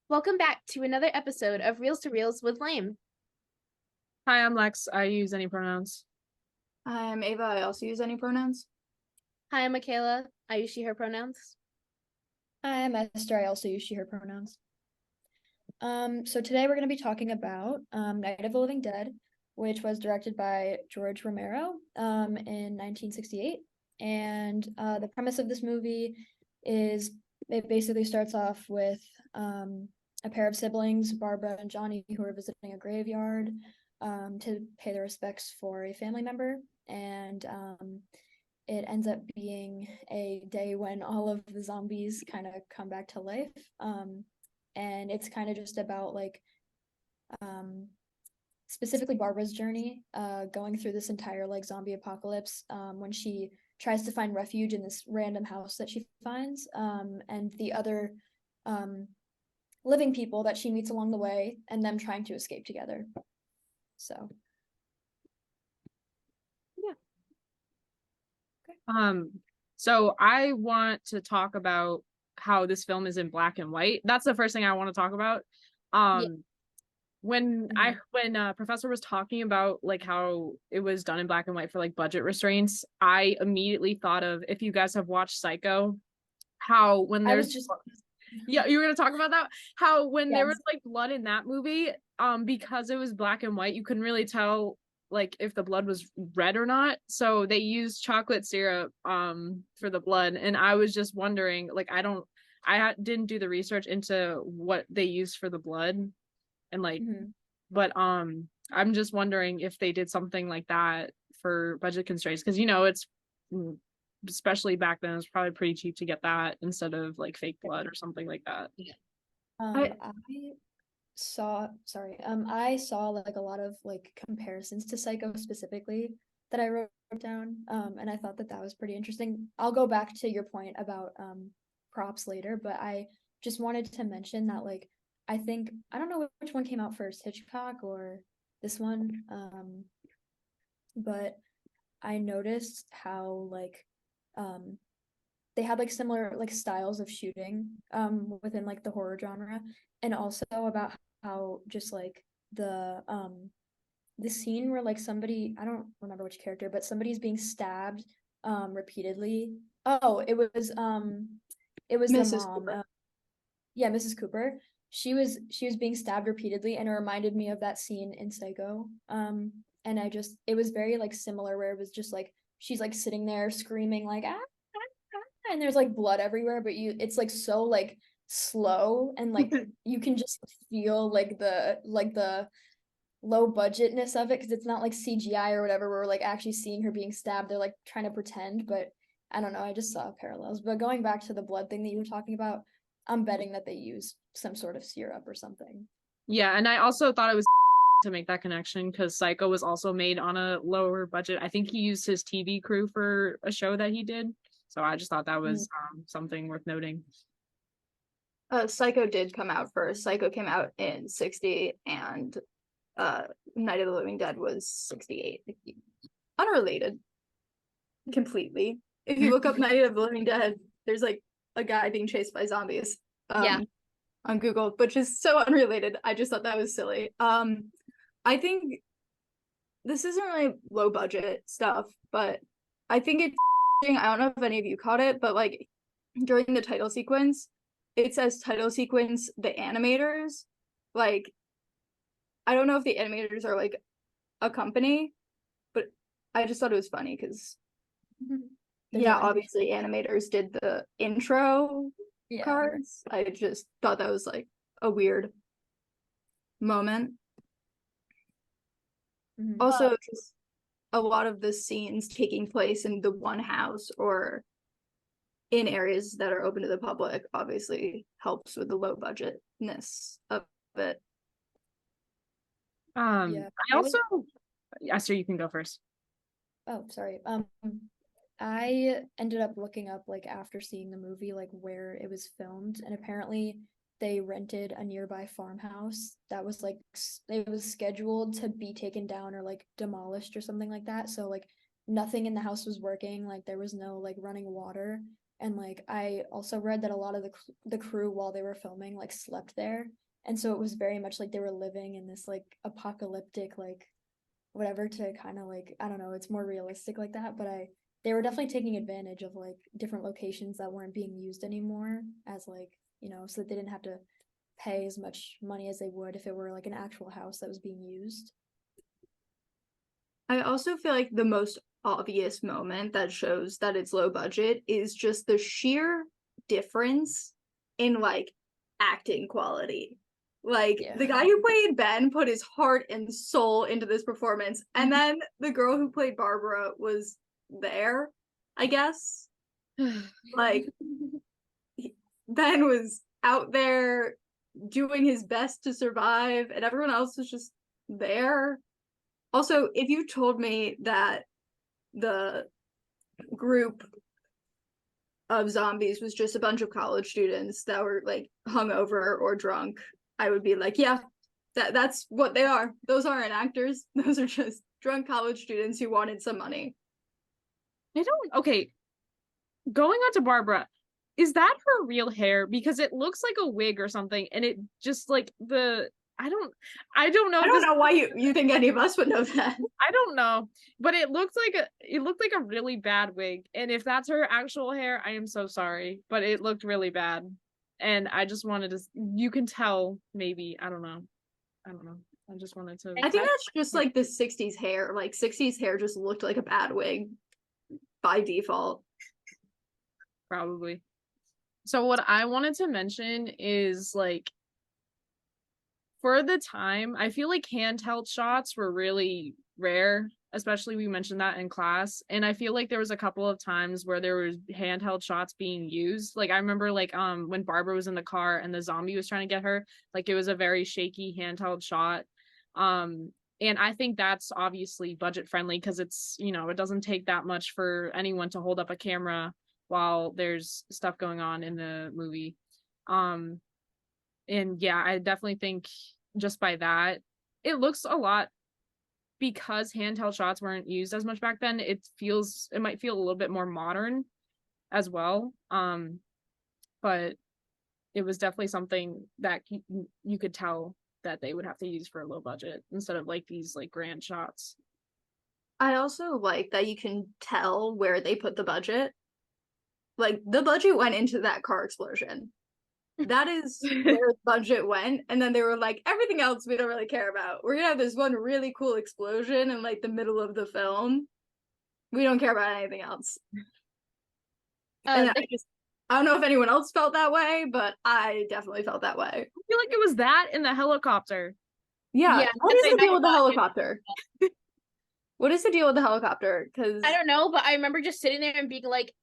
Welcome back to another episode of Reels to Reels with Lame. Hi, I'm Lex. I use any pronouns. I'm Ava. I also use any pronouns. Hi, I'm Michaela. I use she, her pronouns. Hi, I'm Esther. I also use she, her pronouns. So today we're going to be talking about Night of the Living Dead, which was directed by George Romero in 1968. And the premise of this movie is it basically starts off with a pair of siblings, Barbara and Johnny, who are visiting a graveyard to pay their respects for a family member. And it ends up being a day when all of the zombies kind of come back to life. And it's kind of just about specifically Barbara's journey going through this entire zombie apocalypse when she tries to find refuge in this random house that she finds, and the other living people that she meets along the way, and them trying to escape together. So So I want to talk about how this film is in black and white. That's the first thing I want to talk about. When Professor was talking about how it was done in black and white for budget restraints, I immediately thought of, if you guys have watched Psycho, how when there's you were gonna talk about that, how when there was blood in that movie, because it was black and white, you couldn't really tell if the blood was red or not, so they used chocolate syrup for the blood. And I was just wondering, I didn't do the research into what they used for the blood, and but I'm just wondering if they did something like that for budget constraints, because it's, especially back then, it was probably pretty cheap to get that instead of fake blood or something like that. I saw a lot of comparisons to Psycho specifically that I wrote down, and I thought that was pretty interesting. I'll go back to your point about props later, but I just wanted to mention that I don't know which one came out first, Hitchcock or this one, but I noticed how they had similar styles of shooting within the horror genre, and also about how just the scene where somebody, I don't remember which character, but somebody's being stabbed repeatedly. Oh, it was Mrs. the mom. Mrs. Cooper. She was being stabbed repeatedly, and it reminded me of that scene in Psycho. And it was very similar, where it was just she's sitting there screaming and there's blood everywhere, but it's so slow, and you can just feel the low budgetness of it, because it's not CGI or whatever, where we're actually seeing her being stabbed. They're trying to pretend, but I don't know, I just saw parallels. But going back to the blood thing that you were talking about, I'm betting that they use some sort of syrup or something. Yeah, and I also thought it was to make that connection, because Psycho was also made on a lower budget. I think he used his TV crew for a show that he did. So I just thought that was something worth noting. Psycho did come out first. Psycho came out in 1960, and Night of the Living Dead was 1968. Unrelated completely. If you look up Night of the Living Dead, there's a guy being chased by zombies on Google, which is so unrelated. I just thought that was silly. I think this isn't really low budget stuff, but I think it's I don't know if any of you caught it, but during the title sequence, it says title sequence the animators. I don't know if the animators are a company, but I just thought it was funny because obviously animators did the intro cards. I just thought that was a weird moment. Also, just a lot of the scenes taking place in the one house or in areas that are open to the public obviously helps with the low budgetness of it. I also, Esther, you can go first. Oh, sorry. I ended up looking up after seeing the movie where it was filmed, and apparently they rented a nearby farmhouse that was it was scheduled to be taken down or demolished or something like that. So nothing in the house was working. There was no running water. And like I also read that a lot of the crew while they were filming like slept there. And so it was very much like they were living in this like apocalyptic like whatever to kind of like I don't know, it's more realistic like that, but they were definitely taking advantage of like different locations that weren't being used anymore as like, so that they didn't have to pay as much money as they would if it were like an actual house that was being used. I also feel like the most obvious moment that shows that it's low budget is just the sheer difference in like acting quality. Like the guy who played Ben put his heart and soul into this performance, and then the girl who played Barbara was there, I guess. Like Ben was out there doing his best to survive, and everyone else was just there. Also, if you told me that the group of zombies was just a bunch of college students that were like hungover or drunk, I would be like, yeah, that's what they are. Those aren't actors. Those are just drunk college students who wanted some money. Okay, going on to Barbara, is that her real hair? Because it looks like a wig or something, and it just like I don't know. I don't know why you think any of us would know that. I don't know, but it looked like a really bad wig, and if that's her actual hair, I am so sorry, but it looked really bad, and I just wanted to. You can tell, maybe I don't know. I just wanted to. I think that's just like the '60s hair. Like '60s hair just looked like a bad wig by default. Probably. So what I wanted to mention is like, for the time, I feel like handheld shots were really rare, especially we mentioned that in class. And I feel like there was a couple of times where there was handheld shots being used. Like I remember like when Barbara was in the car and the zombie was trying to get her, like it was a very shaky handheld shot. And I think that's obviously budget friendly because it's, it doesn't take that much for anyone to hold up a camera while there's stuff going on in the movie. And yeah, I definitely think just by that, it looks a lot, because handheld shots weren't used as much back then. It might feel a little bit more modern as well. But it was definitely something that you could tell that they would have to use for a low budget instead of like these like grand shots. I also like that you can tell where they put the budget. Like the budget went into that car explosion. That is where the budget went, and then they were like, everything else we don't really care about. We're gonna have this one really cool explosion in like the middle of the film. We don't care about anything else. And I don't know if anyone else felt that way, but I definitely felt that way. I feel like it was that in the helicopter. Yeah. What is the deal with the helicopter? What is the deal with the helicopter? Because I don't know, but I remember just sitting there and being like,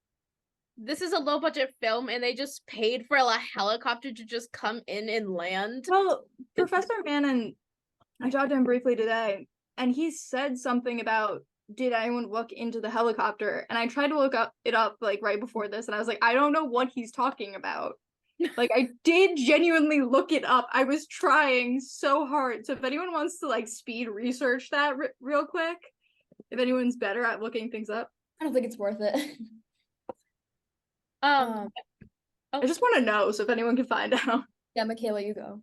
this is a low budget film and they just paid for a helicopter to just come in and land. Well, Professor Mannon, I talked to him briefly today, and he said something about, did anyone look into the helicopter? And I tried to look it up like right before this, and I was like, I don't know what he's talking about. Like I did genuinely look it up. I was trying so hard. So if anyone wants to like speed research that real quick, if anyone's better at looking things up, I don't think it's worth it. I just want to know, so if anyone can find out. Yeah, Michaela, you go.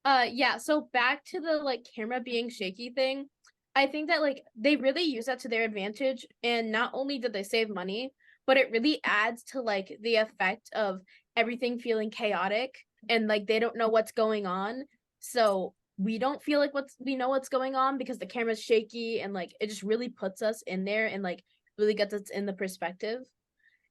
Yeah, so back to the like camera being shaky thing. I think that like they really use that to their advantage, and not only did they save money, but it really adds to like the effect of everything feeling chaotic and like they don't know what's going on. So we don't feel like we know what's going on because the camera's shaky, and like it just really puts us in there and like really gets us in the perspective.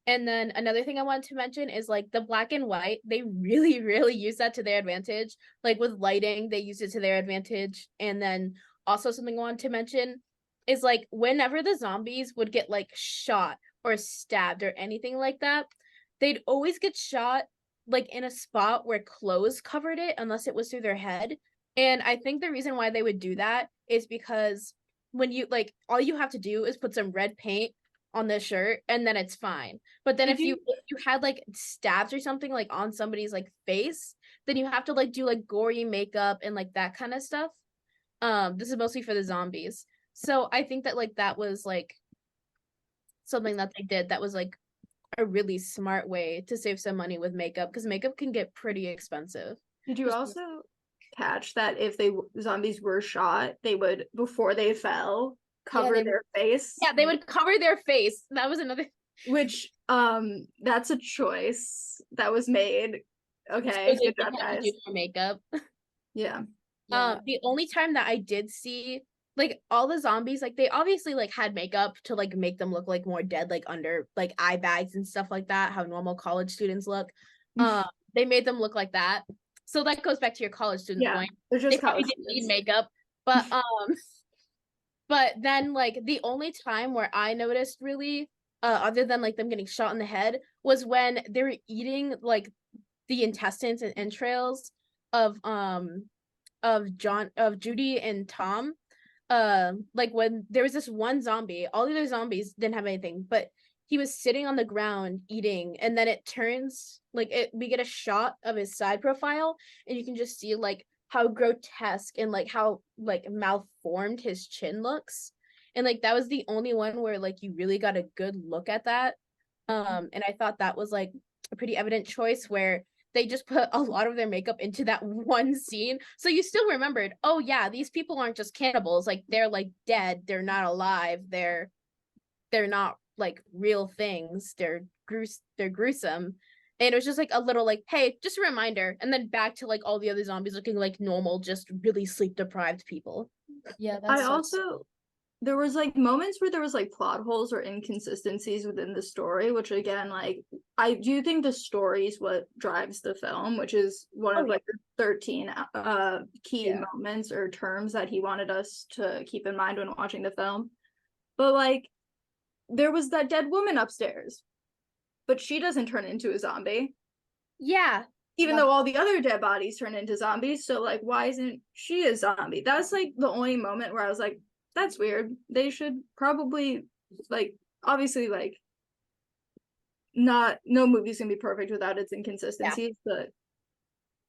And then another thing I wanted to mention is like the black and white, they really, really use that to their advantage. Like with lighting, they use it to their advantage. And then also something I wanted to mention is like whenever the zombies would get like shot or stabbed or anything like that, they'd always get shot like in a spot where clothes covered it unless it was through their head. And I think the reason why they would do that is because when you like all you have to do is put some red paint on the shirt and then it's fine. But then if you had like stabs or something like on somebody's like face, then you have to like do like gory makeup and like that kind of stuff. This is mostly for the zombies. So I think that like that was like something that they did that was like a really smart way to save some money with makeup, because makeup can get pretty expensive. Did you also catch that if zombies were shot, they would, before they fell, cover their face? Yeah, they would cover their face. That was another. Which that's a choice that was made. Okay, So good job, guys. do their makeup. Yeah. The only time that I did see like all the zombies, like they obviously like had makeup to like make them look like more dead, like under like eye bags and stuff like that, how normal college students look. They made them look like that. So that goes back to your college student point. They're just they probably didn't need makeup, but but then like the only time where I noticed really, other than like them getting shot in the head, was when they were eating like the intestines and entrails of Judy and Tom. Like when there was this one zombie, all the other zombies didn't have anything, but he was sitting on the ground eating, and then it turns like we get a shot of his side profile, and you can just see like how grotesque and like how like malformed his chin looks. And like that was the only one where like you really got a good look at that. And I thought that was like a pretty evident choice where they just put a lot of their makeup into that one scene. So you still remembered, oh yeah, these people aren't just cannibals, like they're like dead, they're not alive, they're not like real things. They're gruesome. And it was just like a little like, hey, just a reminder. And then back to like all the other zombies looking like normal, just really sleep deprived people. Yeah, that's there was like moments where there was like plot holes or inconsistencies within the story, which again, like I do think the story is what drives the film, which is one of like the 13 key moments or terms that he wanted us to keep in mind when watching the film. But like there was that dead woman upstairs, but she doesn't turn into a zombie. Yeah. Even though all the other dead bodies turn into zombies, so like why isn't she a zombie? That's like the only moment where I was like, that's weird. They should probably like obviously like no movie's gonna be perfect without its inconsistencies, but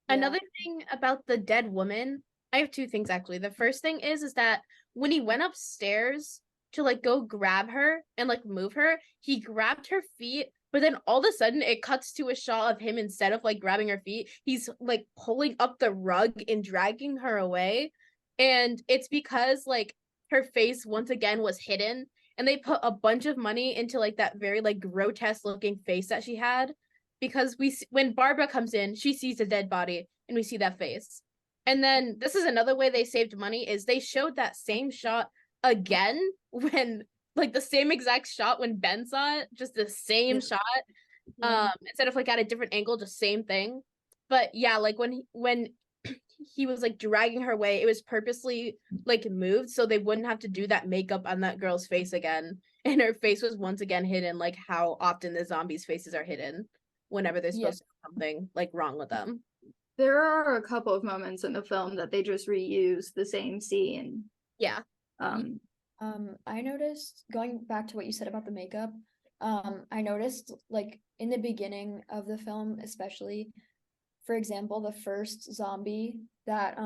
another thing about the dead woman, I have two things actually. The first thing is that when he went upstairs to like go grab her and like move her, he grabbed her feet, but then all of a sudden it cuts to a shot of him, instead of like grabbing her feet, he's like pulling up the rug and dragging her away. And it's because like her face once again was hidden, and they put a bunch of money into like that very like grotesque looking face that she had, because when Barbara comes in, she sees a dead body and we see that face. And then this is another way they saved money, is they showed that same shot again when like the same exact shot when Ben saw it, just the same shot. Instead of like at a different angle, just same thing. But yeah, like when he was like dragging her away, it was purposely like moved so they wouldn't have to do that makeup on that girl's face again. And her face was once again hidden, like how often the zombies' faces are hidden whenever there's supposed to be something like wrong with them. There are a couple of moments in the film that they just reuse the same scene. Yeah. I noticed, going back to what you said about the makeup, I noticed like in the beginning of the film, especially, for example, the first zombie that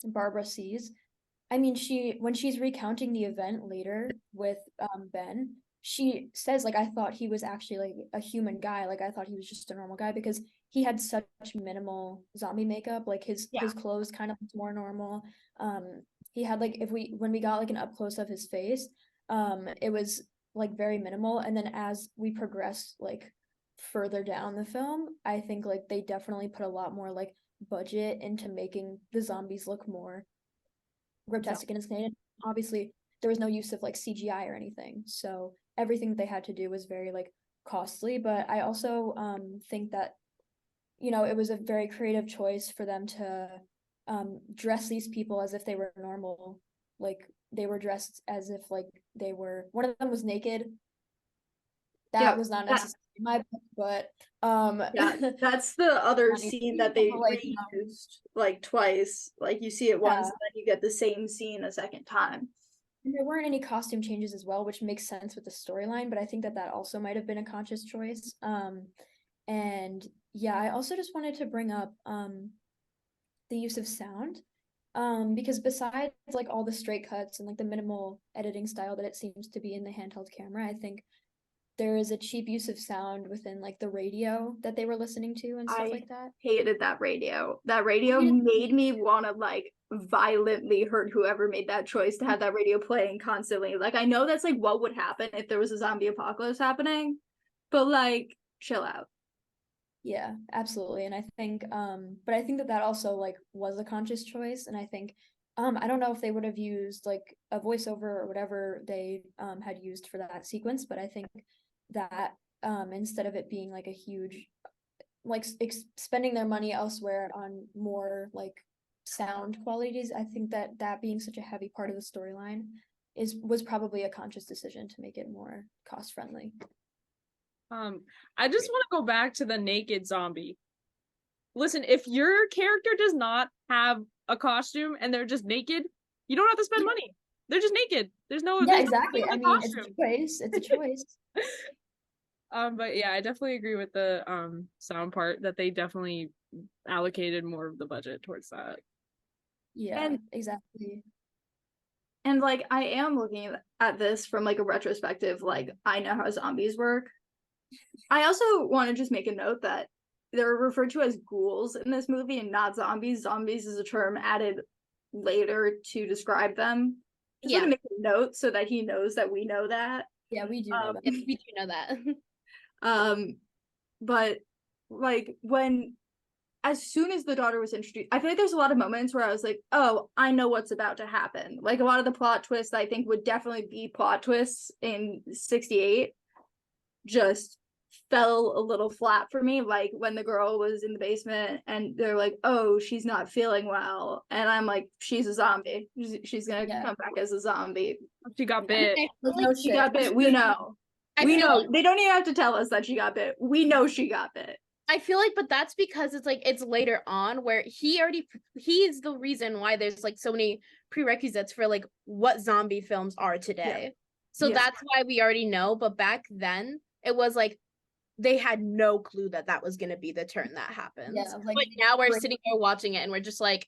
Barbara sees, I mean, when she's recounting the event later with Ben, she says like, I thought he was actually like a human guy, like I thought he was just a normal guy, because he had such minimal zombie makeup, like his clothes kind of looked more normal. He had like, when we got like an up close of his face, it was like very minimal. And then as we progress like further down the film, I think like they definitely put a lot more like budget into making the zombies look more grotesque and insane. Obviously there was no use of like CGI or anything, so everything that they had to do was very like costly. But I also think that, you know, it was a very creative choice for them to dress these people as if they were normal. Like they were dressed as if like they were, one of them was naked. That was not necessary in my book, but that's the other scene that they reused like twice. Like you see it once and then you get the same scene a second time. And there weren't any costume changes as well, which makes sense with the storyline, but I think that also might have been a conscious choice. And yeah, I also just wanted to bring up the use of sound, because besides like all the straight cuts and like the minimal editing style that it seems to be in the handheld camera, I think there is a cheap use of sound within like the radio that they were listening to and stuff like that. Hated that radio. That radio made me want to like violently hurt whoever made that choice to have that radio playing constantly. Like, I know that's like what would happen if there was a zombie apocalypse happening, but like, chill out. Yeah, absolutely. And I think but I think that also like was a conscious choice, and I think I don't know if they would have used like a voiceover or whatever they had used for that sequence, but I think that instead of it being like a huge like spending their money elsewhere on more like sound qualities, I think that being such a heavy part of the storyline was probably a conscious decision to make it more cost friendly. I just want to go back to the naked zombie. Listen, if your character does not have a costume and they're just naked, you don't have to spend money. They're just naked. There's no exactly. I mean, it's a choice. It's a choice. But yeah, I definitely agree with the sound part, that they definitely allocated more of the budget towards that. Yeah, exactly. And like, I am looking at this from like a retrospective, like, I know how zombies work. I also want to just make a note that they're referred to as ghouls in this movie and not zombies. Zombies is a term added later to describe them. Just want to make a note so that he knows that we know that. Yeah, we do know that. We do know that. But like, as soon as the daughter was introduced, I feel like there's a lot of moments where I was like, oh, I know what's about to happen. Like, a lot of the plot twists I think would definitely be plot twists in 68 just fell a little flat for me. Like, when the girl was in the basement and they're like, oh, she's not feeling well, and I'm like, she's a zombie. She's gonna come back as a zombie. She got bit. She got bit. We know. We know. They don't even have to tell us that she got bit. We know she got bit. I feel like, but that's because it's like, it's later on where he's the reason why there's like so many prerequisites for like what zombie films are today. So that's why we already know. But back then it was like, they had no clue that was going to be the turn that happens. Yeah, like, but now we're sitting here watching it and we're just like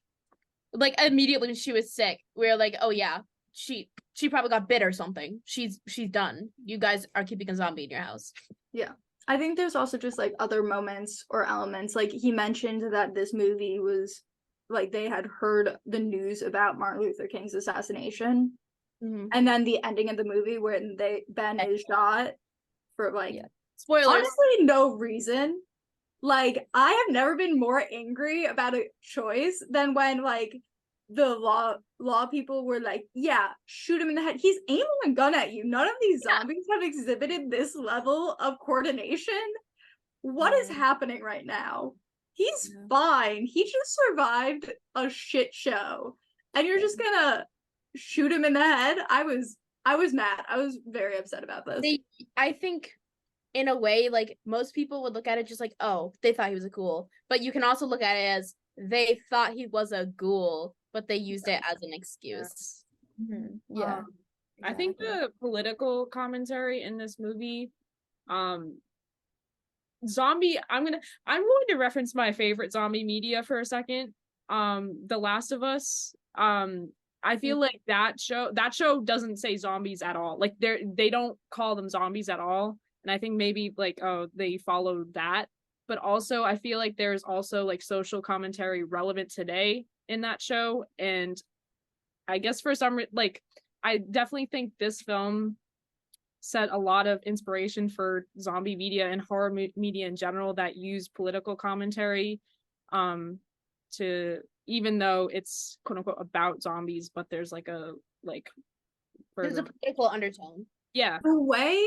immediately when she was sick, we were like, oh yeah, she probably got bit or something. She's done. You guys are keeping a zombie in your house. Yeah. I think there's also just like other moments or elements. Like, he mentioned that this movie was like, they had heard the news about Martin Luther King's assassination. Mm-hmm. And then the ending of the movie when Ben is shot for like, spoilers, honestly, no reason. Like, I have never been more angry about a choice than when like the law people were like, yeah, shoot him in the head. He's aiming a gun at you. None of these zombies have exhibited this level of coordination. What is happening right now? He's fine. He just survived a shit show, and you're just gonna shoot him in the head. I was mad. I was very upset about this. I think in a way, like, most people would look at it just like, oh, they thought he was a ghoul. But you can also look at it as they thought he was a ghoul, but they used it as an excuse. Mm-hmm. Yeah. Exactly. I think the political commentary in this movie, zombie, I'm going to reference my favorite zombie media for a second. The Last of Us. I feel like that show doesn't say zombies at all. Like, they don't call them zombies at all. And I think maybe like, oh, they followed that. But also I feel like there's also like social commentary relevant today in that show. And I guess for some like, I definitely think this film set a lot of inspiration for zombie media and horror media in general that use political commentary to, even though it's quote unquote about zombies, but there's like there's a political undertone. Yeah. The way,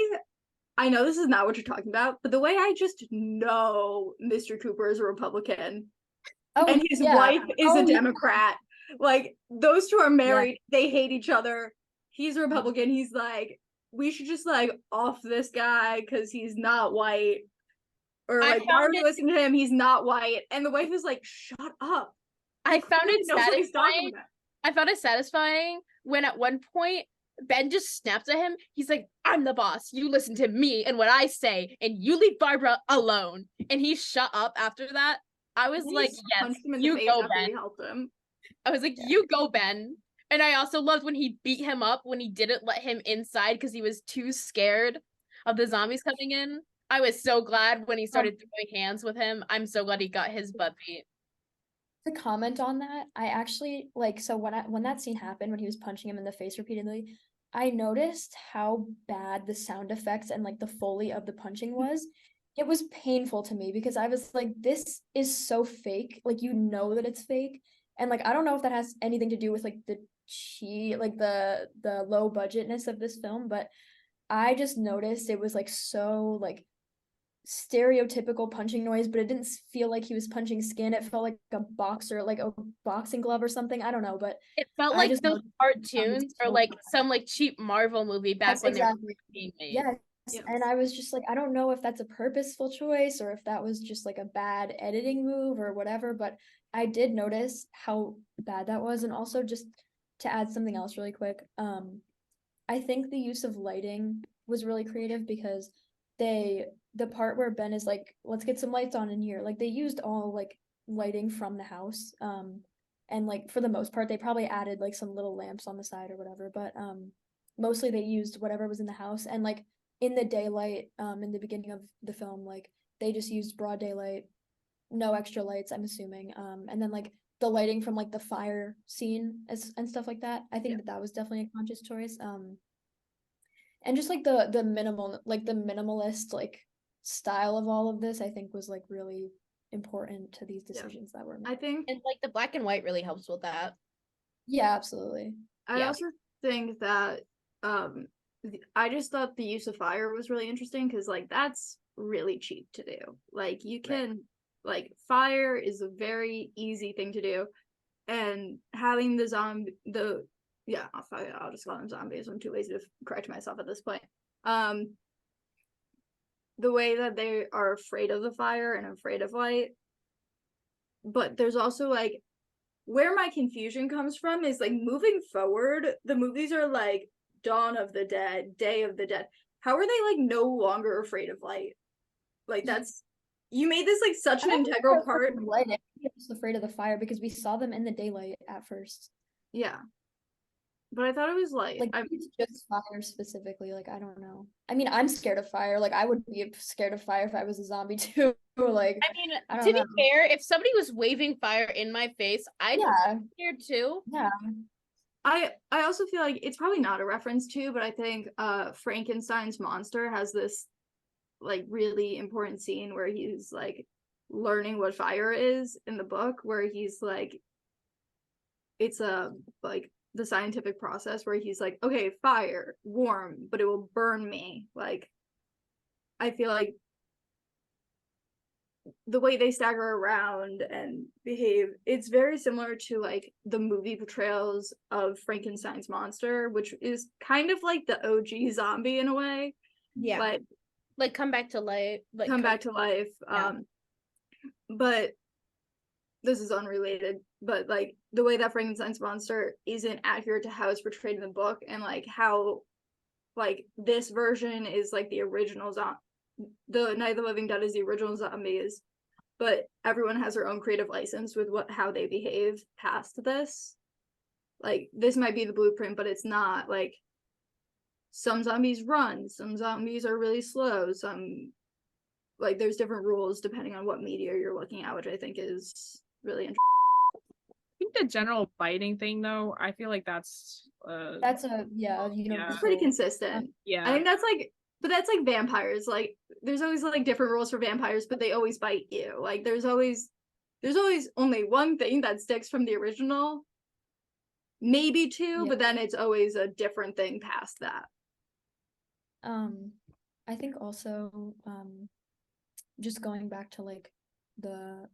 I know this is not what you're talking about, but the way I just know Mr. Cooper is a Republican and his wife is a Democrat. Like, those two are married. They hate each other. He's a Republican. He's like, we should just like off this guy because he's not white. Or like, why are we listening to him? He's not white. And the wife is like, shut up. I found it satisfying. I found it satisfying when at one point Ben just snaps at him. He's like, I'm the boss. You listen to me and what I say, and you leave Barbara alone. And he shut up after that. I was like, yes, you go, Ben. I was like, you go, Ben. And I also loved when he beat him up when he didn't let him inside because he was too scared. of the zombies coming in. I was so glad when he started throwing hands with him. I'm so glad he got his butt beat. To comment on that, I actually so when that scene happened, when he was punching him in the face repeatedly, I noticed how bad the sound effects and like the Foley of the punching was. It was painful to me because I was like, this is so fake. Like, you know that it's fake. And like, I don't know if that has anything to do with like the the low budgetness of this film, but I just noticed it was like so like stereotypical punching noise, but it didn't feel like he was punching skin. It felt like a boxer, like a boxing glove or something. I don't know, but it felt I like just those cartoons or like some like cheap Marvel movie back when they were being made. Yes. And I was just like, I don't know if that's a purposeful choice or if that was just like a bad editing move or whatever, but I did notice how bad that was. And also, just to add something else really quick, I think the use of lighting was really creative because the part where Ben is like, let's get some lights on in here, like they used all like lighting from the house. And like for the most part, they probably added like some little lamps on the side or whatever, but mostly they used whatever was in the house. And like in the daylight, in the beginning of the film, like they just used broad daylight, no extra lights, I'm assuming. And then like the lighting from like the fire scene and stuff like that. I think that was definitely a conscious choice. And just like the minimal, like the minimalist like style of all of this, I think was like really important to these decisions that were made. I think, and like the black and white really helps with that. Yeah, absolutely. I also think that I just thought the use of fire was really interesting because like that's really cheap to do. Like you can like fire is a very easy thing to do, and having the I'll just call them zombies. I'm too lazy to correct myself at this point. The way that they are afraid of the fire and afraid of light, but there's also like where my confusion comes from is like moving forward, the movies are like Dawn of the Dead, Day of the Dead. How are they like no longer afraid of light? Like that's you made this like such an integral part. Light. I was afraid of the fire because we saw them in the daylight at first. Yeah. But I thought it was like it's just fire specifically. Like I don't know. I mean, I'm scared of fire. Like I would be scared of fire if I was a zombie too. Like I mean, to be fair, if somebody was waving fire in my face, I'd be scared too. Yeah. I also feel like it's probably not a reference to, but I think Frankenstein's monster has this like really important scene where he's like learning what fire is in the book, where he's like it's a like the scientific process where he's like, okay, fire, warm, but it will burn me. Like I feel like the way they stagger around and behave, it's very similar to like the movie portrayals of Frankenstein's monster, which is kind of like the OG zombie in a way. Yeah. Like come back to life. Like come back to life. Yeah. But this is unrelated, but like the way that Frankenstein's monster isn't accurate to how it's portrayed in the book, and like how like this version is like the original the Night of the Living Dead is the original zombies, but everyone has their own creative license with how they behave past this. Like this might be the blueprint, but it's not. Like some zombies run, some zombies are really slow, some like there's different rules depending on what media you're looking at, which I think is really interesting. I think the general biting thing though, I feel like that's it's pretty consistent. Yeah. I think that's like, but that's like vampires. Like there's always like different rules for vampires, but they always bite you. Like there's always only one thing that sticks from the original, maybe two, but then it's always a different thing past that. I think also just going back to like the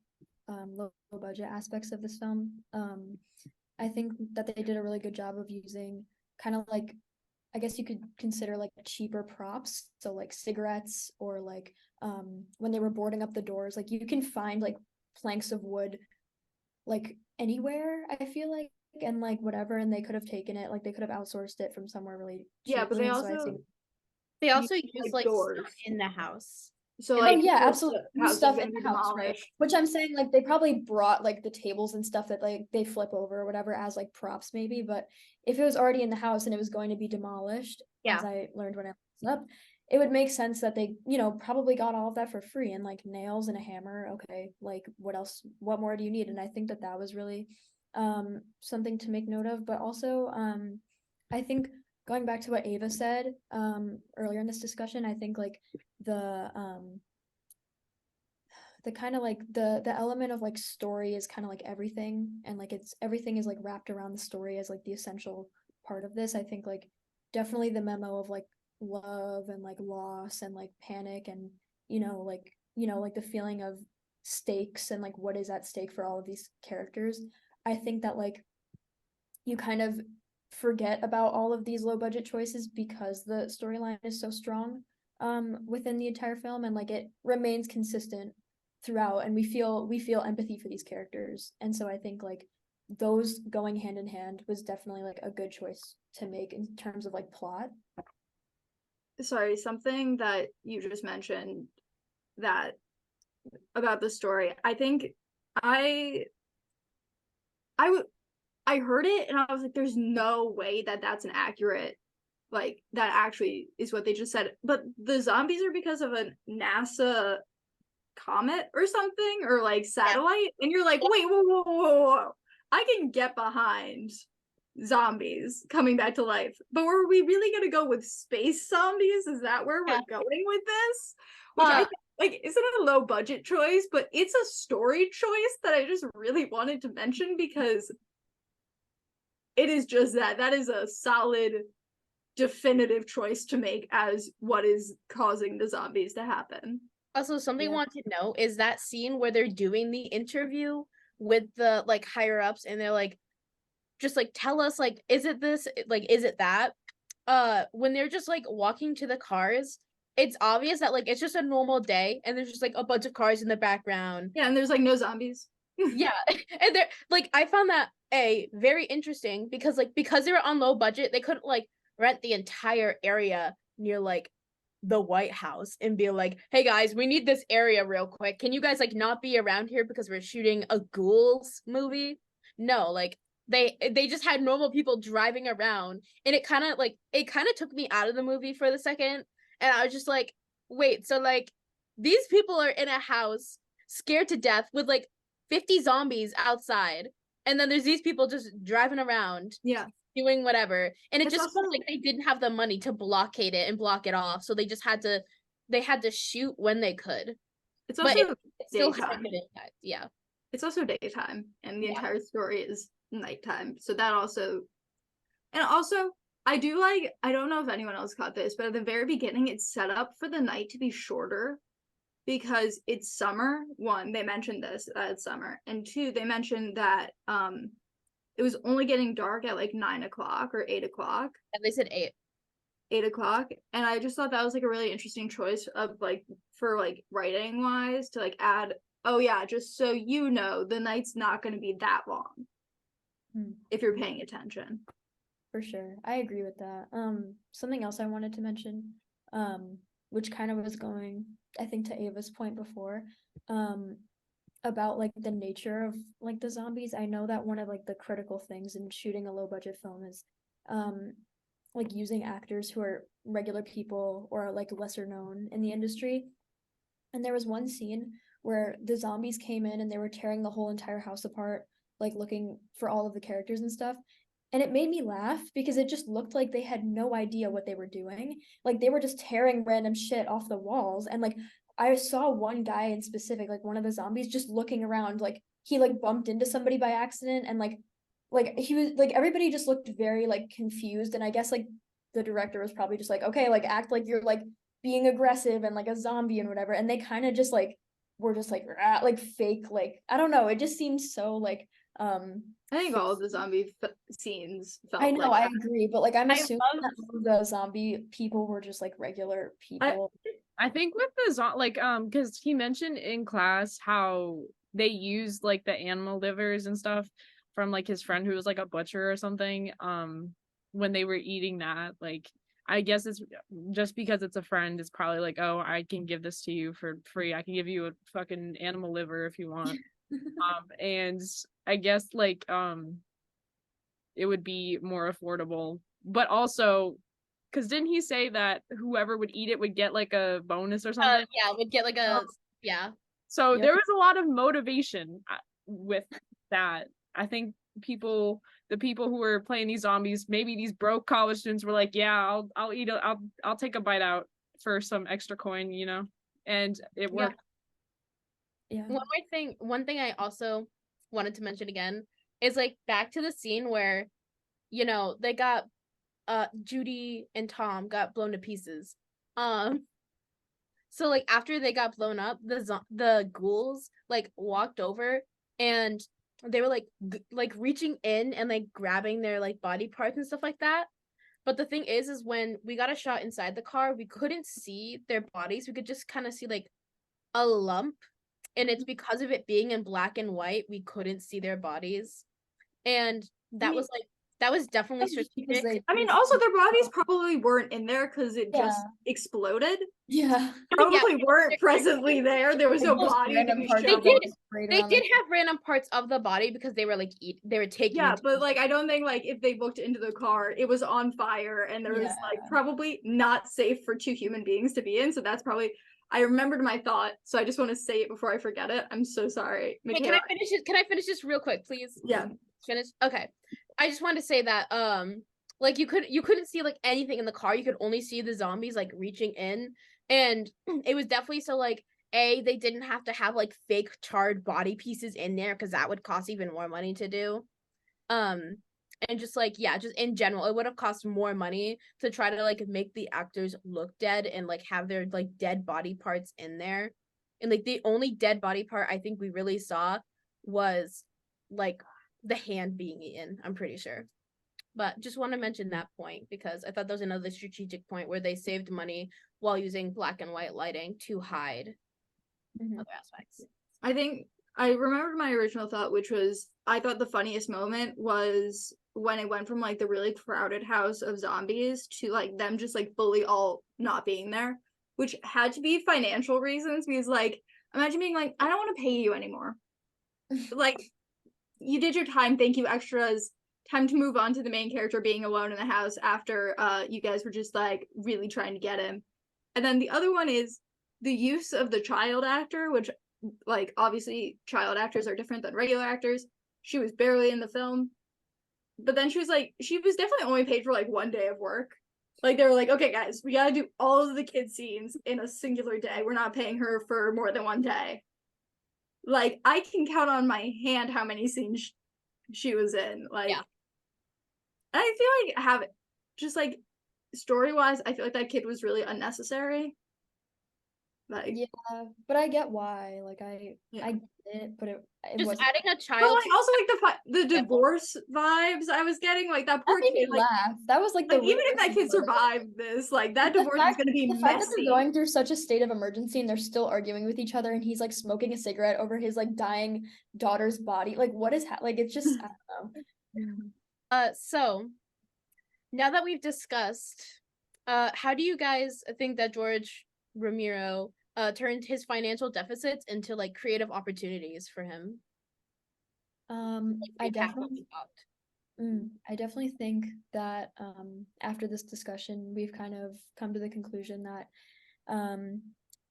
low budget aspects of this film, I think that they did a really good job of using kind of like, I guess you could consider like cheaper props, so like cigarettes, or like when they were boarding up the doors, like you can find like planks of wood like anywhere, I feel like, and like whatever, and they could have taken it, like they could have outsourced it from somewhere really cheaply. But they also use like doors stuff in the house. So like absolutely stuff in the house, right? Which I'm saying, like they probably brought like the tables and stuff that like they flip over or whatever as like props maybe, but if it was already in the house and it was going to be demolished, as I learned when I looked up, it would make sense that they, you know, probably got all of that for free, and like nails and a hammer, okay, like what more do you need? And I think that that was really something to make note of. But also I think going back to what Ava said earlier in this discussion, I think like the kind of like the element of like story is kind of like everything, and like it's everything is like wrapped around the story as like the essential part of this. I think like definitely the memo of like love and like loss and like panic, and like the feeling of stakes and like what is at stake for all of these characters. I think that like you kind of forget about all of these low budget choices because the storyline is so strong within the entire film, and like it remains consistent throughout, and we feel empathy for these characters. And so I think like those going hand in hand was definitely like a good choice to make in terms of like plot. Sorry, something that you just mentioned that about the story. I think I I heard it and I was like, there's no way that that's an accurate, like that actually is what they just said. But the zombies are because of a NASA comet or something, or like satellite, and you're like, wait, whoa. I can get behind zombies coming back to life, but were we really gonna go with space zombies? Is that where we're going with this? Which I think, like, isn't a low budget choice, but it's a story choice that I just really wanted to mention, because it is just that is a solid definitive choice to make as what is causing the zombies to happen. Also, something I want to know is that scene where they're doing the interview with the like higher ups, and they're like, just like, tell us, like, is it this, like, is it that? When they're just like walking to the cars, it's obvious that like it's just a normal day, and there's just like a bunch of cars in the background. Yeah, and there's like no zombies. Yeah, and they're like, I found that very interesting, because they were on low budget, they couldn't like rent the entire area near like the White House and be like, hey guys, we need this area real quick. Can you guys like not be around here because we're shooting a ghouls movie? No, like they just had normal people driving around, and it kind of took me out of the movie for the second, and I was just like, wait, so like these people are in a house scared to death with like 50 zombies outside, and then there's these people just driving around, doing whatever, and it just felt like they didn't have the money to blockade it and block it off, so they had to shoot when they could. It's also it still had a good impact. Yeah, it's also daytime, and the entire story is nighttime, so that also, and also I don't know if anyone else caught this, but at the very beginning it's set up for the night to be shorter because it's summer. One, they mentioned this, it's summer, and two, they mentioned that it was only getting dark at like 9 o'clock or 8 o'clock. And they said 8 o'clock. And I just thought that was like a really interesting choice of like, for like writing wise, to like add, oh yeah, just so you know, the night's not going to be that long if you're paying attention. For sure. I agree with that. Something else I wanted to mention, which kind of was going, I think, to Ava's point before, about like the nature of like the zombies. I know that one of like the critical things in shooting a low budget film is like using actors who are regular people or like lesser known in the industry. And there was one scene where the zombies came in and they were tearing the whole entire house apart, like looking for all of the characters and stuff. And it made me laugh because it just looked like they had no idea what they were doing. Like they were just tearing random shit off the walls. And like I saw one guy in specific, like one of the zombies, just looking around, like he like bumped into somebody by accident, and like he was like, everybody just looked very like confused. And I guess like the director was probably just like, okay, like act like you're like being aggressive and like a zombie and whatever. And they kind of just like were just like fake, like I don't know. It just seems so like I think all of the zombie scenes felt I know, like I agree, but like I'm assuming that all of the zombie people were just like regular people. I think with the like because he mentioned in class how they used like the animal livers and stuff from like his friend who was like a butcher or something when they were eating that. Like I guess it's just because it's a friend, it's probably like, oh, I can give this to you for free. I can give you a fucking animal liver if you want. And I guess like it would be more affordable, but also because didn't he say that whoever would eat it would get like a bonus or something? Yeah, would get like a yeah. So Yep. there was a lot of motivation with that. I think the people who were playing these zombies, maybe these broke college students were like, yeah, I'll take a bite out for some extra coin, you know, and it worked. Yeah. One thing I also wanted to mention again is like back to the scene where, you know, they got Judy and Tom got blown to pieces. So like after they got blown up, the ghouls like walked over and they were like reaching in and like grabbing their like body parts and stuff like that. But the thing is when we got a shot inside the car, we couldn't see their bodies. We could just kind of see like a lump, and it's because of it being in black and white, we couldn't see their bodies. And that was definitely strategic. I mean, also their bodies probably weren't in there because it just exploded. Yeah. Probably weren't presently there. There was no body to be shown. They did have random parts of the body because they were like they were taking. Yeah, but like I don't think like if they looked into the car, it was on fire and there was like probably not safe for two human beings to be in. So that's probably I remembered my thought, so I just want to say it before I forget it. I'm so sorry. Wait, can I finish it? Can I finish this real quick, please? Yeah. Finish. Okay. I just wanted to say that like you couldn't see like anything in the car. You could only see the zombies like reaching in, and it was definitely so like they didn't have to have like fake charred body pieces in there because that would cost even more money to do. And just like just in general, it would have cost more money to try to like make the actors look dead and like have their like dead body parts in there. And like the only dead body part I think we really saw was like the hand being eaten, I'm pretty sure. But just want to mention that point because I thought that was another strategic point where they saved money while using black and white lighting to hide other aspects. I think I remembered my original thought, which was I thought the funniest moment was when it went from like the really crowded house of zombies to like them just like fully all not being there, which had to be financial reasons because like imagine being like, I don't want to pay you anymore. Like you did your time, thank you, extras. Time to move on to the main character being alone in the house after you guys were just like really trying to get him. And then the other one is the use of the child actor, which like obviously child actors are different than regular actors. She was barely in the film, but then she was definitely only paid for like one day of work. Like they were like, okay guys, we gotta do all of the kid scenes in a singular day. We're not paying her for more than one day. Like I can count on my hand how many scenes she was in. Like I feel like just like story-wise, I feel like that kid was really unnecessary. Like but I get why. Like I get it, but it just wasn't... adding a child. But like also like the divorce vibes I was getting, like that poor kid. Like laugh. That was like even if that kid survived this, like that divorce is gonna be the messy. fact that they're going through such a state of emergency and they're still arguing with each other, and he's like smoking a cigarette over his like dying daughter's body. Like what is like it's just I don't know. So now that we've discussed, how do you guys think that George Romero turned his financial deficits into like creative opportunities for him? I definitely think that after this discussion we've kind of come to the conclusion that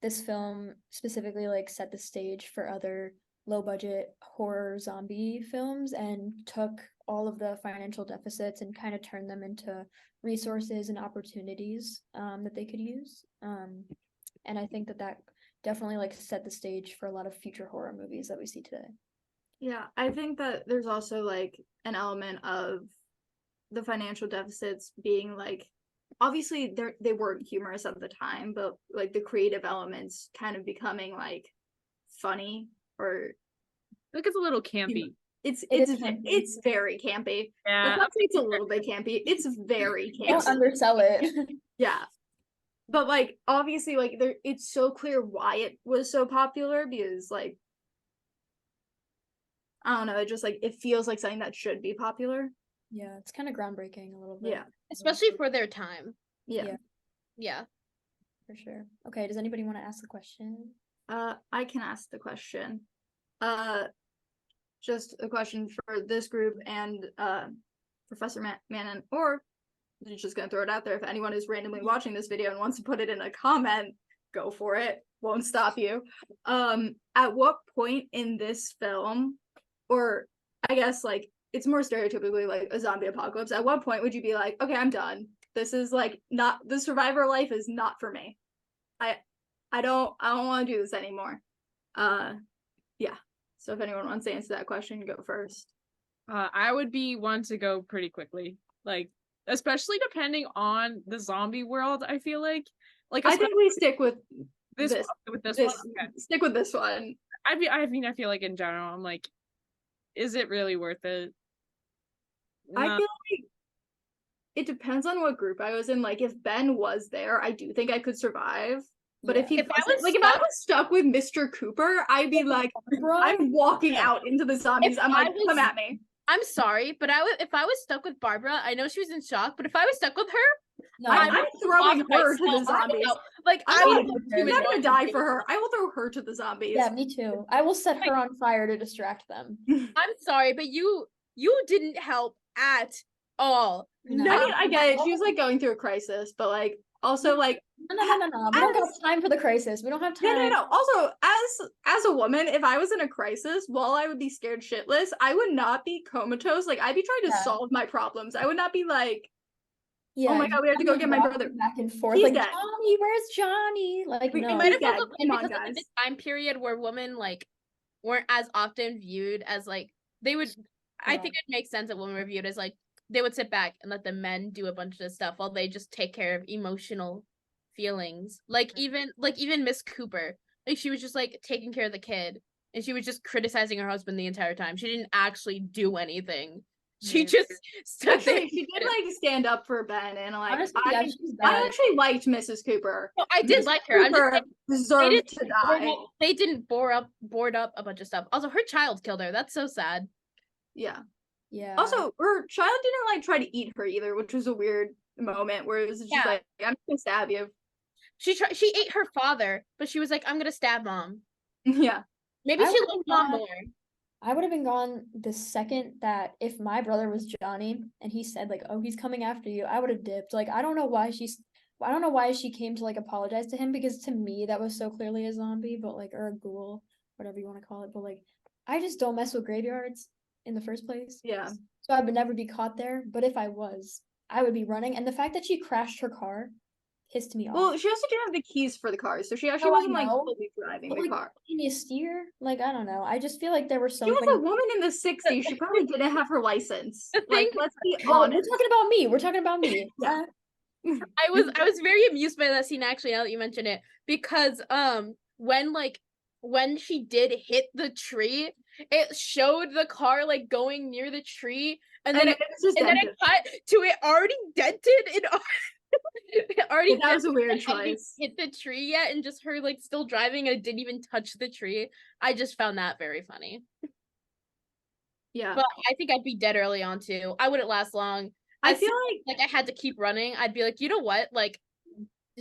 this film specifically like set the stage for other low budget horror zombie films and took all of the financial deficits and kind of turned them into resources and opportunities that they could use. And I think that definitely like set the stage for a lot of future horror movies that we see today. Yeah, I think that there's also like an element of the financial deficits being like obviously they weren't humorous at the time, but like the creative elements kind of becoming like funny or like it's a little campy. It's very campy. Yeah, let's say it's a little bit campy. It's very campy. Don't undersell it. Yeah. But like obviously like it's so clear why it was so popular because like I don't know, it just like it feels like something that should be popular. Yeah, it's kind of groundbreaking a little bit. Yeah. Especially for their time. Yeah. For sure. Okay, does anybody want to ask the question? I can ask the question. Just a question for this group and Professor Mannon or just gonna throw it out there. If anyone is randomly watching this video and wants to put it in a comment, go for it. Won't stop you. At what point in this film, or I guess like it's more stereotypically like a zombie apocalypse, at what point would you be like, okay, I'm done. This is like not, the survivor life is not for me. I don't want to do this anymore. Yeah. So if anyone wants to answer that question, go first. I would be one to go pretty quickly, like especially depending on the zombie world. I feel like I think we stick with this one. Okay. Stick with this one. I mean, I feel like in general, I'm like, is it really worth it? I feel like it depends on what group I was in. Like if Ben was there, I do think I could survive. But if I was stuck with Mr. Cooper, I'd be like, I'm walking out into the zombies. I'm like, come at me. I'm sorry, but if I was stuck with Barbara, I know she was in shock, but if I was stuck with her, no, I'm throwing her to the zombies. Like I'm not gonna die for her. I will throw her to the zombies. Yeah, me too. I will set her on fire to distract them. I'm sorry, but you didn't help at all. No. I mean, I get it. She was like going through a crisis, but like also like no. We don't have time for the crisis. We don't have time. No. Also, as a woman, if I was in a crisis, while I would be scared shitless, I would not be comatose. Like I'd be trying to solve my problems. I would not be like, oh my god, we have to go get my brother. Back and forth. He's like dead. Johnny, where's Johnny? Like no. It might have also been because of the time period where women like weren't as often viewed as like they would. I think it makes sense that women were viewed as like they would sit back and let the men do a bunch of stuff while they just take care of emotional feelings. Like even Miss Cooper, like she was just like taking care of the kid and she was just criticizing her husband the entire time. She didn't actually do anything. She just stood there. She did like stand up for Ben and like honestly, I actually liked Mrs. Cooper. No, I did like her. Cooper deserved to die. They didn't board up a bunch of stuff. Also, her child killed her. That's so sad. Yeah. Also, her child didn't like try to eat her either, which was a weird moment where it was just like, I'm gonna stab you. She ate her father, but she was like, I'm gonna stab mom. Yeah. Maybe she loved mom more. I would have been gone the second that if my brother was Johnny and he said like, oh, he's coming after you, I would have dipped. Like I don't know why she came to like apologize to him, because to me that was so clearly a zombie, but like, or a ghoul, whatever you want to call it. But like I just don't mess with graveyards in the first place. Yeah. So I would never be caught there. But if I was, I would be running. And the fact that she crashed her car pissed me off. Well, she also didn't have the keys for the car, so she actually wasn't like fully driving the car. Can you steer? Like I don't know. I just feel like there were so. She was a woman in the 60s. She probably didn't have her license. Like, let's be We're honest. talking about me. Yeah. I was very amused by that scene actually, now that you mention it, because when she did hit the tree, it showed the car like going near the tree, and then it cut to it already dented and it already. That was a weird choice. Hit the tree yet, and just her like still driving, and it didn't even touch the tree. I just found that very funny. Yeah, but I think I'd be dead early on too. I wouldn't last long. I feel like I had to keep running. I'd be like, you know what, like.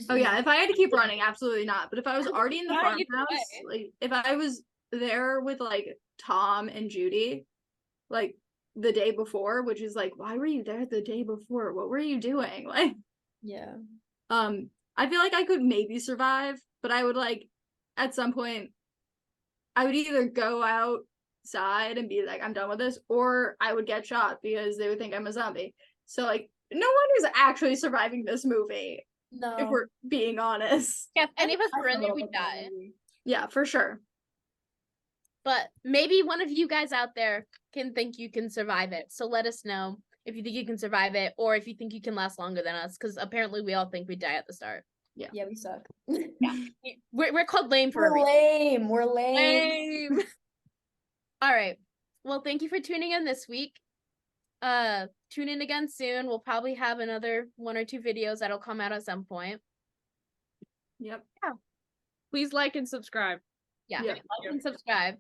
Oh yeah, if I had to keep running, absolutely not. But if I was already in the farmhouse, like if I was there with like Tom and Judy, like the day before, which is like, why were you there the day before? What were you doing? Like, yeah. I feel like I could maybe survive, but I would like at some point, I would either go outside and be like, I'm done with this, or I would get shot because they would think I'm a zombie. So like, no one is actually surviving this movie. No. If we're being honest. Yeah, if any of us were in there, we'd die. Yeah, for sure. But maybe one of you guys out there can think you can survive it. So let us know if you think you can survive it, or if you think you can last longer than us, because apparently we all think we die at the start. Yeah. Yeah, we suck. Yeah. We're called lame for a reason. Lame. We're lame. All right. Well, thank you for tuning in this week. Tune in again soon. We'll probably have another 1 or 2 videos that'll come out at some point. Yep. Yeah. Please like and subscribe. Yeah. Like and subscribe.